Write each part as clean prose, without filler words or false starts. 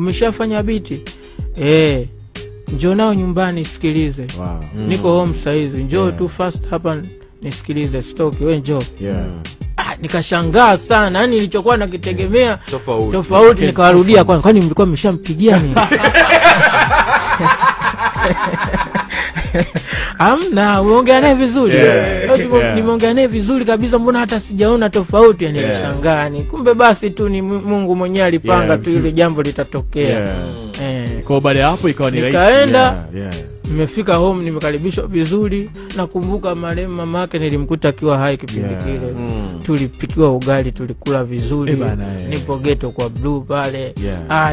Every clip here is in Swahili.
umeshafanya biti? Njoo nao nyumbani sikilize. Niko home saizi, njoo tu fast hapa nisikilize stoki, wewe njoo. Nikashangaa sana, yani nilichokuwa nakitegemea tofauti nikawarudia kwani mlikuwa mmeshampigia nini? Amna, umeongea naye vizuri. Nimeongea naye vizuri kabisa, mbona hata sijaona tofauti? Yani nilishangaa, kumbe basi tu ni Mungu mwenyewe alipanga tu ile jambo litatokea. Kwa baada hapo ikawa ni rahisi. Nikaenda, nimefika home, nimekaribishwa vizuri. Nakumbuka marehemu mamake nilimkuta akiwa hai kipindi kile. Tulipikiwa ugali, tulikula vizuri. Nipo ghetto kwa Blue pale.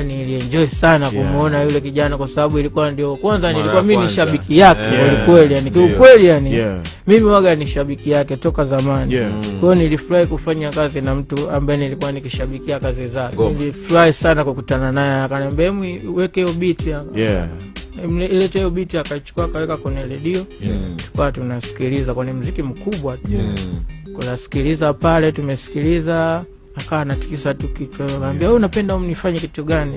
Nilienjoy sana kumuona yule kijana, kwa sababu ilikuwa ndio kwanza nilikuwa mimi ni shabiki yake kweli, yani kiukweli, yani mimi waga ni shabiki yake toka zamani. Kwa hiyo nilifurahi kufanya kazi na mtu ambaye nilikuwa nikishabikia kazi zake. Nilifurahi sana kukutana naye, akaniambia weke hiyo beat ilete hiyo beat, akachukua akaweka kwenye radio. Tukao tunasikiliza kwenye muziki mkubwa. Kunasikiliza pale, tumesikiliza, akawa anatikisa tu kichwa, anambia wewe unapenda umnifanye kitu gani?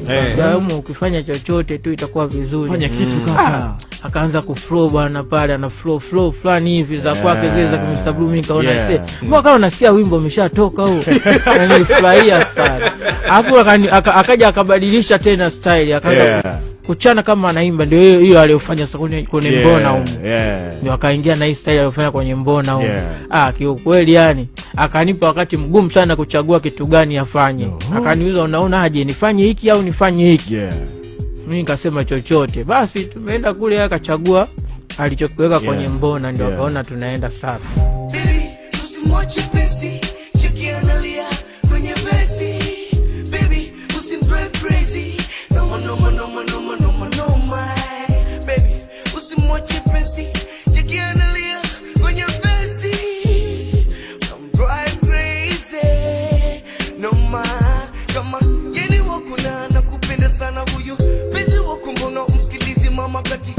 Ukifanya chochote tu itakuwa vizuri, fanya kitu kaka. Akaanza kuflow bwana pale, ana flow fulani hivi za kwake zile za Mr. Blue. Mimi nikaona mbona kama nasikia wimbo umeshatoka huo. Nilifurahia sana. Alafu akaja akabadilisha tena style, akaanza kuchana kama anaimba, ndio hiyo aliyofanya kwenye Mbona huko. Ndio akaingia na hii style aliyofanya kwenye Mbona huko. Kiukweli yani akanipa wakati mgumu sana kuchagua kitu gani afanye. Akaniuliza unaona aje, nifanye hiki au nifanye hiki? Mimi nikasema chochote. Basi tumeenda kule, akachagua alichokiweka kwenye Mbona, ndio akaona tunaenda sawa. Baby, usimwache pesi, cheki analia kwenye besi. Baby, usimdrive crazy. No my. Baby, usimwache pesi, cheki analia kwenye besi. Don't drive crazy. No my. Kama yeni wakuna nakupenda sana huyu. Penzi wako mbona umsikilizi mama kati